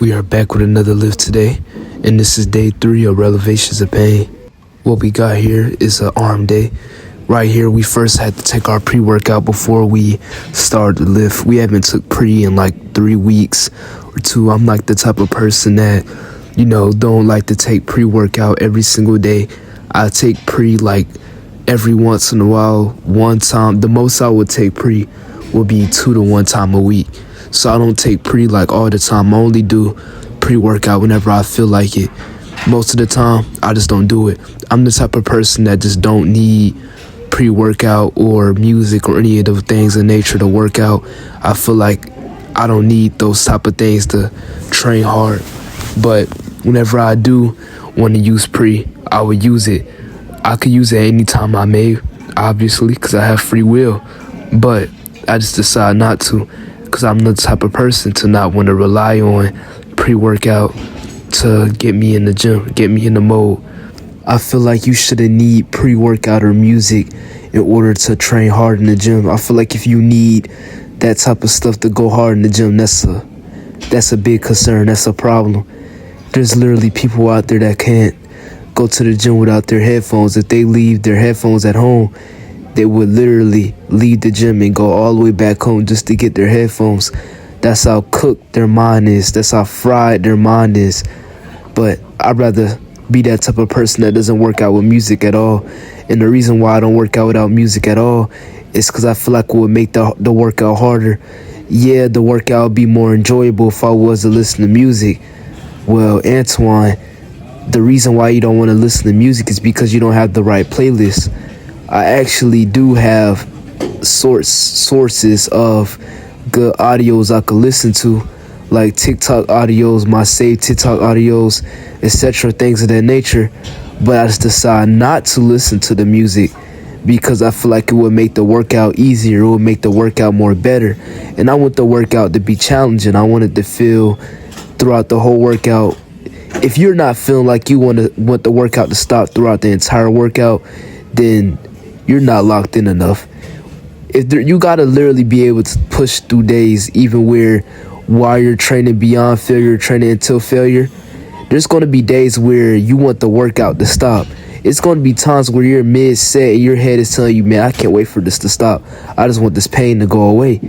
We are back with another lift today, and this is day 3 of Relevations of Pain. What we got here is an arm day. Right here, we first had to take our pre-workout before we start the lift. We haven't took pre in like 3 weeks or 2. I'm like the type of person that, don't like to take pre-workout every single day. I take pre like every once in a while, one time. The most I would take pre would be 2 to 1 time a week. So I don't take pre like all the time. I only do pre-workout whenever I feel like it. Most of the time, I just don't do it. I'm the type of person that just don't need pre-workout or music or any of those things in nature to work out. I feel like I don't need those type of things to train hard. But whenever I do want to use pre, I would use it. I could use it anytime I may, obviously, because I have free will. But I just decide not to, because I'm the type of person to not want to rely on pre-workout to get me in the gym, get me in the mode. I feel like you shouldn't need pre-workout or music in order to train hard in the gym. I feel like if you need that type of stuff to go hard in the gym, that's a big concern. That's a problem. There's literally people out there that can't go to the gym without their headphones. If they leave their headphones at home, they would literally leave the gym and go all the way back home just to get their headphones. That's how cooked their mind is. That's how fried their mind is. But I'd rather be that type of person that doesn't work out with music at all. And the reason why I don't work out without music at all is because I feel like it would make the workout harder. Yeah, the workout would be more enjoyable if I was to listen to music. Well, Antoine, the reason why you don't want to listen to music is because you don't have the right playlist. I actually do have sources of good audios I could listen to, like TikTok audios, my saved TikTok audios, etc., things of that nature. But I just decide not to listen to the music because I feel like it would make the workout easier. It would make the workout more better. And I want the workout to be challenging. I want it to feel throughout the whole workout. If you're not feeling like you want the workout to stop throughout the entire workout, then you're not locked in enough. You gotta literally be able to push through days, even while you're training beyond failure, training until failure. There's gonna be days where you want the workout to stop. It's gonna be times where you're mid-set and your head is telling you, man, I can't wait for this to stop. I just want this pain to go away.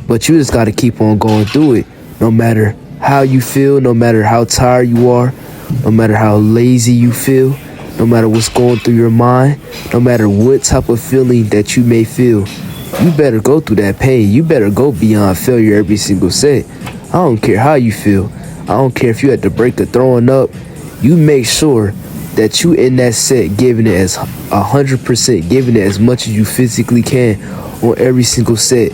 But you just gotta keep on going through it, no matter how you feel, no matter how tired you are, no matter how lazy you feel, no matter what's going through your mind, no matter what type of feeling that you may feel. You better go through that pain. You better go beyond failure every single set. I don't care how you feel. I don't care if you had to break or throwing up. You make sure that you in that set giving it as 100%, giving it as much as you physically can on every single set.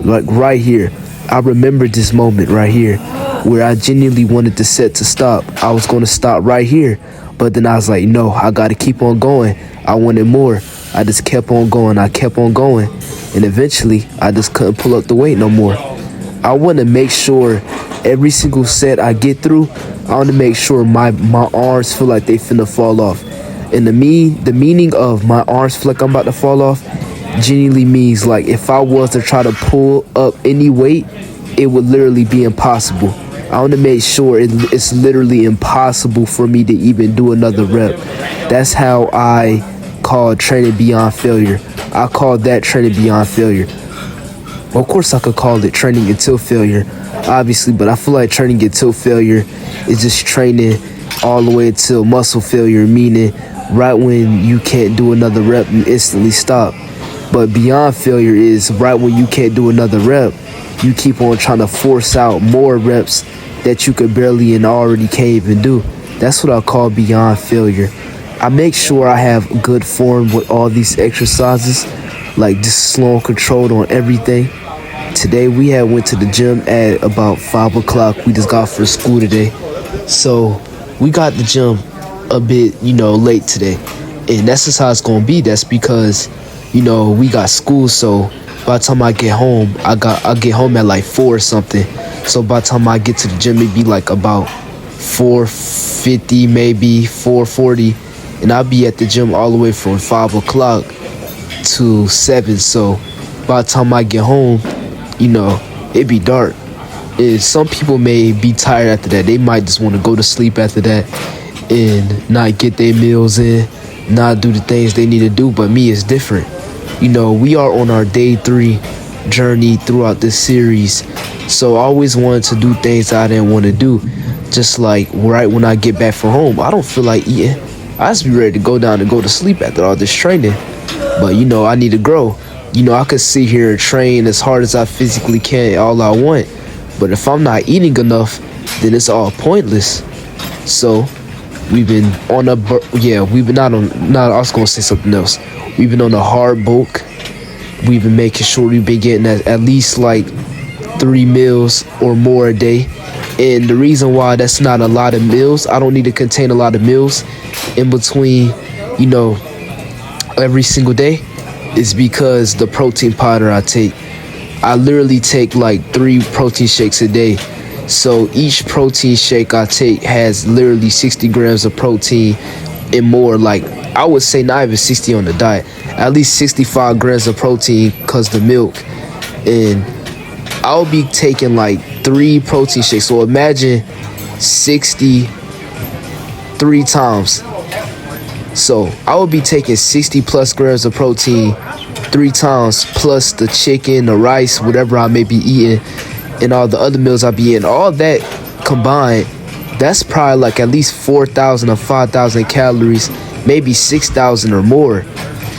Like right here, I remember this moment right here where I genuinely wanted the set to stop. I was going to stop right here, but then I was like, no, I got to keep on going. I wanted more. I just kept on going. I kept on going. And eventually, I just couldn't pull up the weight no more. I want to make sure every single set I get through, I want to make sure my arms feel like they finna fall off. And the meaning of my arms feel like I'm about to fall off genuinely means like if I was to try to pull up any weight, it would literally be impossible. I want to make sure it's literally impossible for me to even do another rep. That's how I call training beyond failure. I call that training beyond failure. Well, of course, I could call it training until failure, obviously, but I feel like training until failure is just training all the way until muscle failure, meaning right when you can't do another rep, you instantly stop. But beyond failure is right when you can't do another rep, you keep on trying to force out more reps that you could barely and already can't even do. That's what I call beyond failure. I make sure I have good form with all these exercises, like just slow and controlled on everything. Today we went to the gym at about 5 o'clock. We just got for school today. So we got the gym a bit, late today. And that's just how it's going to be. That's because, we got school. So by the time I get home, I get home at like 4 or something. So by the time I get to the gym, it'd be like about 4:50, maybe 4:40. And I'll be at the gym all the way from 5 o'clock to 7. So by the time I get home, it'd be dark. And some people may be tired after that. They might just want to go to sleep after that and not get their meals in, not do the things they need to do. But me, it's different. You know, we are on our day 3 journey throughout this series. So I always wanted to do things I didn't want to do. Just like right when I get back from home, I don't feel like eating. I just be ready to go down and go to sleep after all this training. But, you know, I need to grow. You know, I could sit here and train as hard as I physically can, all I want. But if I'm not eating enough, then it's all pointless. So we've been on a, we've been I was going to say something else. We've been on a hard bulk. We've been making sure we've been getting at least like 3 meals or more a day. And the reason why that's not a lot of meals, I don't need to contain a lot of meals in between, you know, every single day, is because the protein powder I take. I literally take like 3 protein shakes a day. So each protein shake I take has literally 60 grams of protein and more. Like, I would say not even 60 on the diet, at least 65 grams of protein because the milk. And I'll be taking like 3 protein shakes. So imagine 60 3 times. So I will be taking 60 plus grams of protein 3 times, plus the chicken, the rice, whatever I may be eating, and all the other meals I be eating. All that combined, that's probably like at least 4,000 or 5,000 calories, maybe 6,000 or more.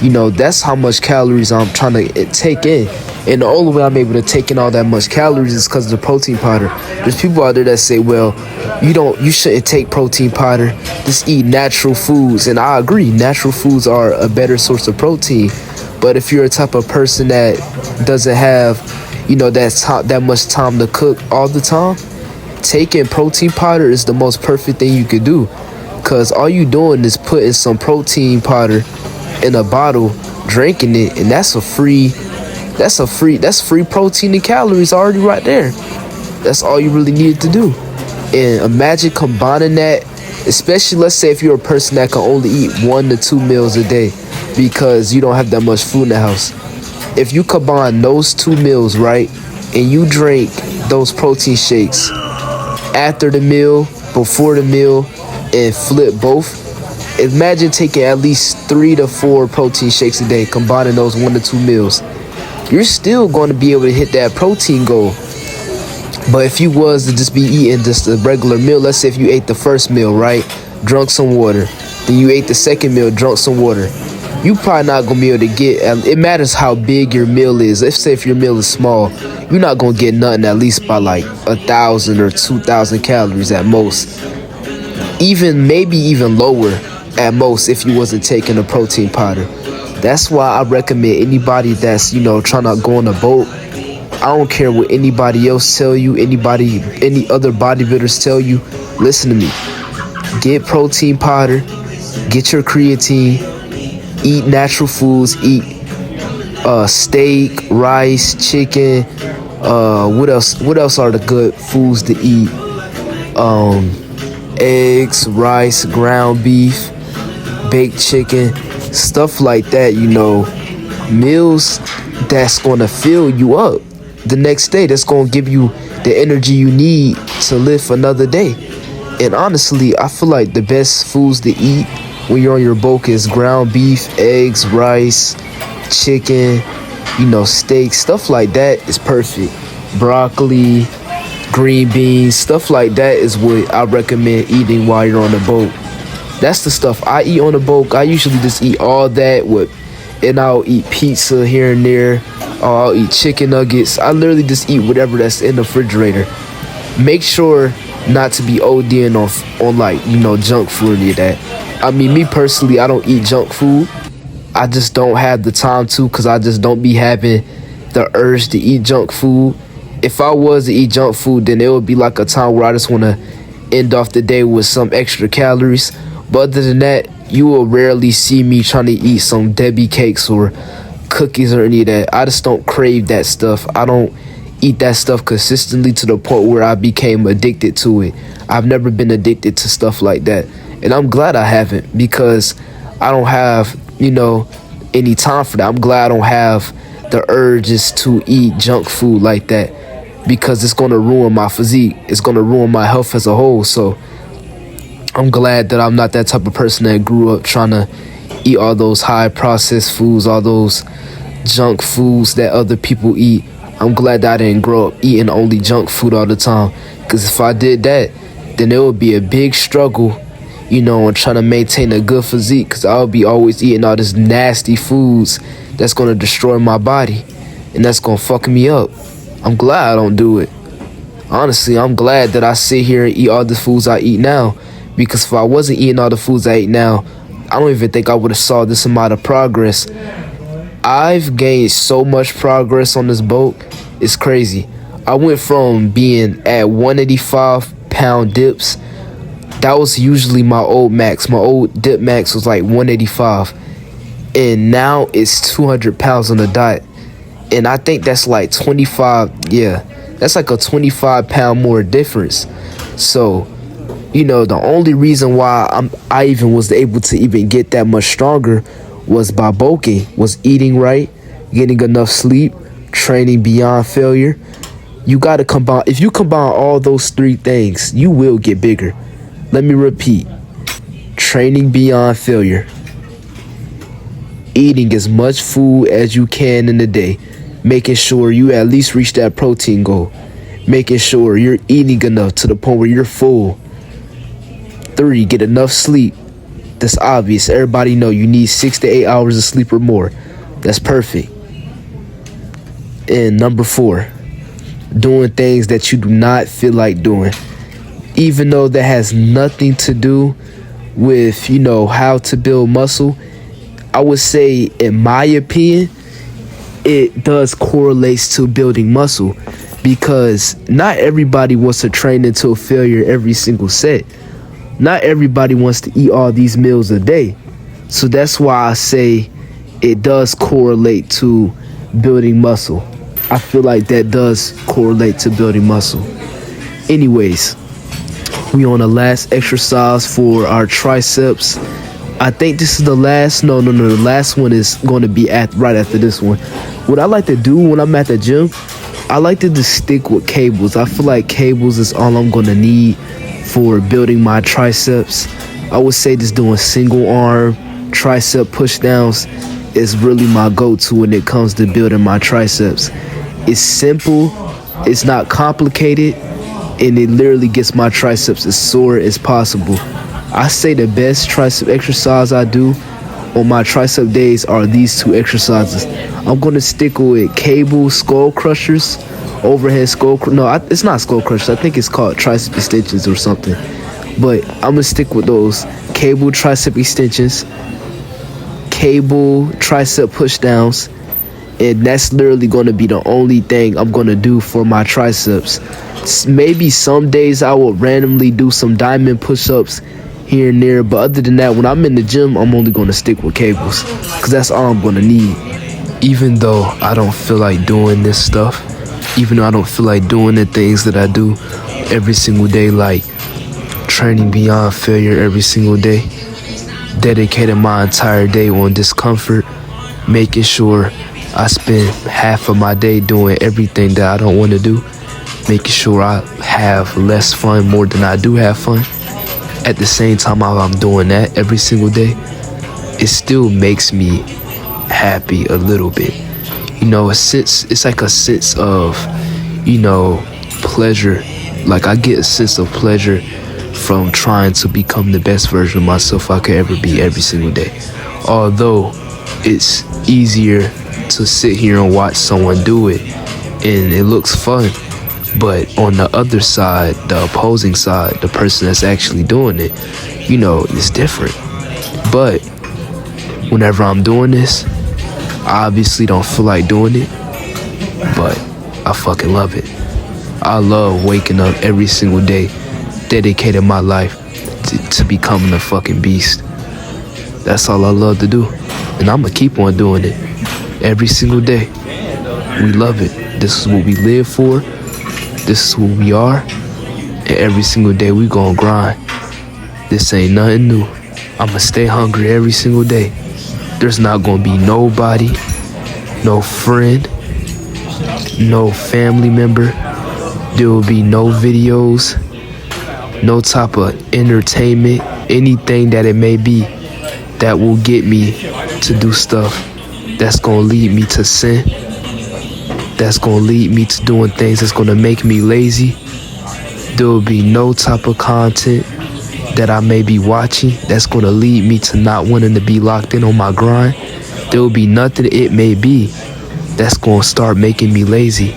You know, that's how much calories I'm trying to take in. And the only way I'm able to take in all that much calories is because of the protein powder. There's people out there that say, well, you shouldn't take protein powder, just eat natural foods. And I agree, natural foods are a better source of protein. But if you're a type of person that doesn't have, you know, that much time to cook all the time, taking protein powder is the most perfect thing you could do. Because all you doing is putting some protein powder in a bottle, drinking it, and that's free protein and calories already right there. That's all you really needed to do. And imagine combining that, especially let's say if you're a person that can only eat 1 to 2 meals a day because you don't have that much food in the house. If you combine those 2 meals, right, and you drink those protein shakes after the meal, before the meal, and flip both, imagine taking at least 3 to 4 protein shakes a day, combining those 1 to 2 meals. You're still going to be able to hit that protein goal. But if you was to just be eating just a regular meal, let's say if you ate the first meal, right, drunk some water, then you ate the second meal, drunk some water, you probably not going to be able to get, it matters how big your meal is. Let's say if your meal is small, you're not going to get nothing at least by like 1,000 or 2,000 calories at most. Maybe even lower at most if you wasn't taking a protein powder. That's why I recommend anybody that's, you know, trying to go on a boat. I don't care what anybody else tell you, any other bodybuilders tell you. Listen to me. Get protein powder, get your creatine, eat natural foods, eat steak, rice, chicken. What else are the good foods to eat? Eggs, rice, ground beef, baked chicken, stuff like that. You know, meals that's gonna fill you up the next day, that's gonna give you the energy you need to live another day. And honestly, I feel like the best foods to eat when you're on your bulk is ground beef, eggs, rice, chicken, you know, steak, stuff like that is perfect. Broccoli, green beans, stuff like that is what I recommend eating while you're on the boat. That's the stuff I eat on the boat. I usually just eat all that and I'll eat pizza here and there. I'll eat chicken nuggets. I literally just eat whatever that's in the refrigerator. Make sure not to be ODing on like, you know, junk food or any of that. I mean, me personally, I don't eat junk food. I just don't have the time to, because I just don't be having the urge to eat junk food. If I was to eat junk food, then it would be like a time where I just want to end off the day with some extra calories. But other than that, you will rarely see me trying to eat some Debbie cakes or cookies or any of that. I just don't crave that stuff. I don't eat that stuff consistently to the point where I became addicted to it. I've never been addicted to stuff like that. And I'm glad I haven't, because I don't have, you know, any time for that. I'm glad I don't have the urges to eat junk food like that. because it's going to ruin my physique. It's going to ruin my health as a whole. So I'm glad that I'm not that type of person that grew up trying to eat all those high processed foods, all those junk foods that other people eat. I'm glad that I didn't grow up eating only junk food all the time, because if I did that, then it would be a big struggle, and trying to maintain a good physique, because I'll be always eating all this nasty foods that's going to destroy my body, and that's going to fuck me up. I'm glad I don't do it. Honestly, I'm glad that I sit here and eat all the foods I eat now, because if I wasn't eating all the foods I eat now, I don't even think I would have saw this amount of progress. I've gained so much progress on this boat. It's crazy. I went from being at 185-pound dips. That was usually my old max. My old dip max was like 185. And now it's 200 pounds on the dot. And I think that's like 25. Yeah, that's like a 25-pound more difference. So, the only reason why I even was able to even get that much stronger was by bulking, was eating right, getting enough sleep, training beyond failure. You got to combine. If you combine all those three things, you will get bigger. Let me repeat. Training beyond failure. Eating as much food as you can in a day. Making sure you at least reach that protein goal. Making sure you're eating enough to the point where you're full. 3, get enough sleep. That's obvious. Everybody know you need 6 to 8 hours of sleep or more. That's perfect. And number 4, doing things that you do not feel like doing. Even though that has nothing to do with, how to build muscle, I would say, in my opinion, it does correlate to building muscle, because not everybody wants to train into a failure every single set. Not everybody wants to eat all these meals a day. So that's why I say it does correlate to building muscle. I feel like that does correlate to building muscle. Anyways, we on the last exercise for our triceps. I think this is the last. No. The last one is going to be right after this one. What I like to do when I'm at the gym, I like to just stick with cables. I feel like cables is all I'm going to need for building my triceps. I would say just doing single arm tricep push downs is really my go-to when it comes to building my triceps. It's simple, it's not complicated, and it literally gets my triceps as sore as possible. I say the best tricep exercise I do on my tricep days are these 2 exercises. I'm going to stick with cable skull crushers, overhead skull. No, it's not skull crushers. I think it's called tricep extensions or something. But I'm going to stick with those. Cable tricep extensions, cable tricep push downs, and that's literally going to be the only thing I'm going to do for my triceps. Maybe some days I will randomly do some diamond push-ups here and there, but other than that, when I'm in the gym, I'm only going to stick with cables, because that's all I'm going to need. Even though I don't feel like doing this stuff, even though I don't feel like doing the things that I do every single day, like training beyond failure every single day, dedicating my entire day on discomfort, making sure I spend half of my day doing everything that I don't want to do, making sure I have less fun more than I do have fun. At the same time, while I'm doing that every single day, it still makes me happy a little bit. It's like a sense of, pleasure. Like, I get a sense of pleasure from trying to become the best version of myself I could ever be every single day. Although it's easier to sit here and watch someone do it, and it looks fun. But on the other side, the opposing side, the person that's actually doing it, it's different. But whenever I'm doing this, I obviously don't feel like doing it, but I fucking love it. I love waking up every single day, dedicating my life to becoming a fucking beast. That's all I love to do, and I'm gonna keep on doing it every single day. We love it. This is what we live for. This is who we are, and every single day we gonna grind. This ain't nothing new. I'ma stay hungry every single day. There's not gonna be nobody, no friend, no family member, There will be no videos, no type of entertainment, anything that it may be that will get me to do stuff that's gonna lead me to sin, that's gonna lead me to doing things that's gonna make me lazy. There will be no type of content that I may be watching that's gonna lead me to not wanting to be locked in on my grind. There will be nothing it may be that's gonna start making me lazy.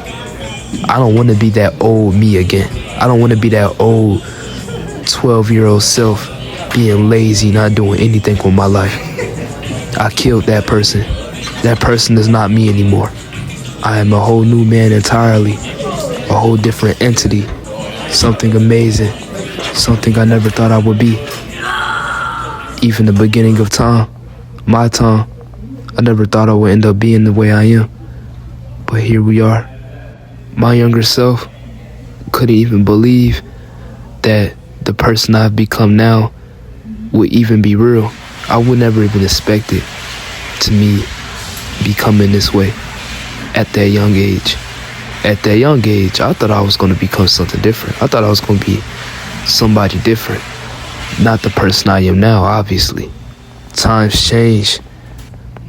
I don't wanna be that old me again. I don't wanna be that old 12-year-old self being lazy, not doing anything with my life. I killed that person. That person is not me anymore. I am a whole new man entirely, a whole different entity, something amazing, something I never thought I would be. Even the beginning of time, my time, I never thought I would end up being the way I am. But here we are. My younger self couldn't even believe that the person I've become now would even be real. I would never even expect it to me becoming this way at that young age. At that young age, I thought I was going to become something different. I thought I was going to be somebody different. Not the person I am now, obviously. Times change.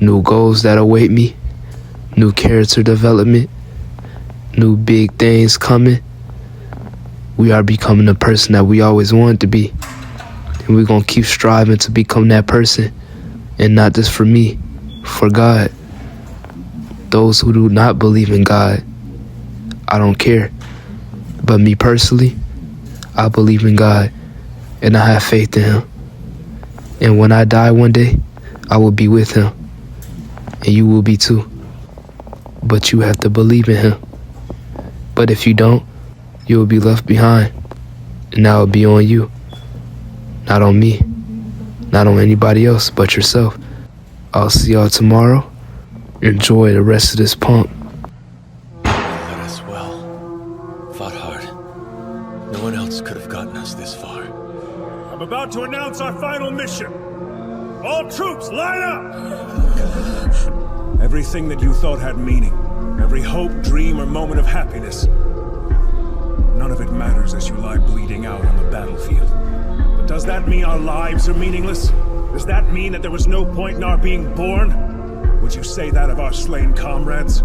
New goals that await me. New character development. New big things coming. We are becoming the person that we always wanted to be. And we're going to keep striving to become that person. And not just for me, for God. Those who do not believe in God, I don't care. But me personally, I believe in God. And I have faith in Him. And when I die one day, I will be with Him. And you will be too. But you have to believe in Him. But if you don't, you will be left behind. And that will be on you. Not on me. Not on anybody else but yourself. I'll see y'all tomorrow. Enjoy the rest of this pump. Led us well. Fought hard. No one else could have gotten us this far. I'm about to announce our final mission. All troops, line up! Everything that you thought had meaning, every hope, dream, or moment of happiness, none of it matters as you lie bleeding out on the battlefield. But does that mean our lives are meaningless? Does that mean that there was no point in our being born? Would you say that of our slain comrades?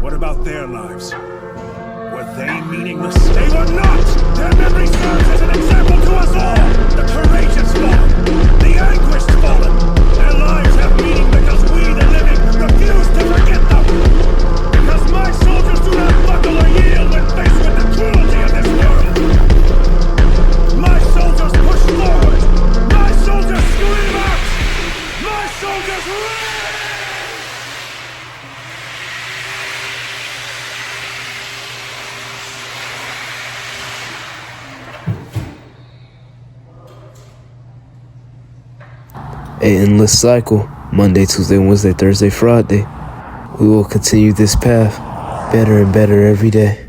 What about their lives? Were they meaningless? They were not! Their memory serves as an example to us all! The courageous fallen, the anguished fallen. Their lives have meaning because we, the living, refuse to forget them! Because my soldiers do not buckle or yield when faced with the cruelty of this world! My soldiers push forward! My soldiers scream out! My soldiers rage! An endless cycle. Monday, Tuesday, Wednesday, Thursday, Friday. We will continue this path better and better every day.